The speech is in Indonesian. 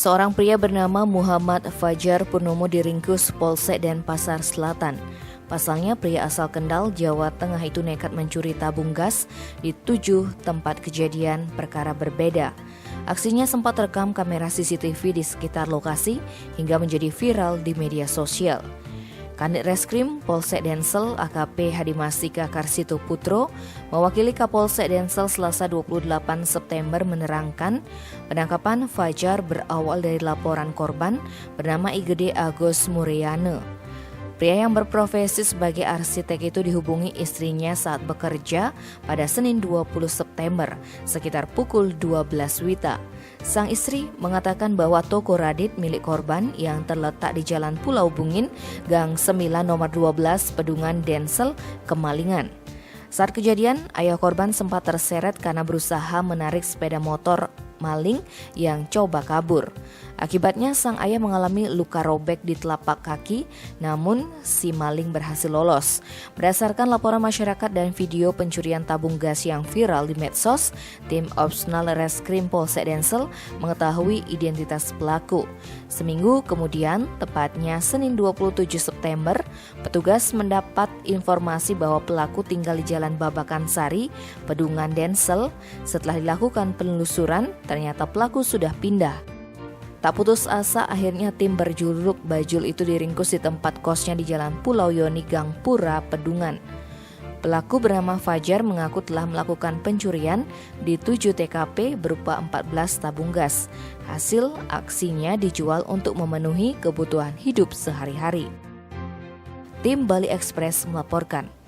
Seorang pria bernama Muhammad Fajar Purnomo diringkus Polsek Denpasar Selatan. Pasalnya pria asal Kendal, Jawa Tengah itu nekat mencuri tabung gas di 7 tempat kejadian perkara berbeda. Aksinya sempat terekam kamera CCTV di sekitar lokasi hingga menjadi viral di media sosial. Kanit Reskrim Polsek Densel AKP Hadimastika Karsito Putro mewakili Kapolsek Densel Selasa 28 September menerangkan penangkapan Fajar berawal dari laporan korban bernama Igede Agus Muryana. Pria yang berprofesi sebagai arsitek itu dihubungi istrinya saat bekerja pada Senin 20 September sekitar pukul 12 WITA. Sang istri mengatakan bahwa toko Radit milik korban yang terletak di Jalan Pulau Bungin, Gang 9 nomor 12 Pedungan Densel, Kemalingan. Saat kejadian, ayah korban sempat terseret karena berusaha menarik sepeda motor maling yang coba kabur. Akibatnya sang ayah mengalami luka robek di telapak kaki, namun si maling berhasil lolos. Berdasarkan laporan masyarakat dan video pencurian tabung gas yang viral di medsos, tim Opsnal Reskrim Polsek Densel mengetahui identitas pelaku. Seminggu kemudian, tepatnya Senin 27 September, petugas mendapat informasi bahwa pelaku tinggal di Jalan Babakan Sari, Pedungan Densel. Setelah dilakukan penelusuran, ternyata pelaku sudah pindah. Tak putus asa, akhirnya tim berjuluk Bajul itu diringkus di tempat kosnya di Jalan Pulau Yoni, Gang Pura, Pedungan. Pelaku bernama Fajar mengaku telah melakukan pencurian di 7 TKP berupa 14 tabung gas. Hasil aksinya dijual untuk memenuhi kebutuhan hidup sehari-hari. Tim Bali Express melaporkan.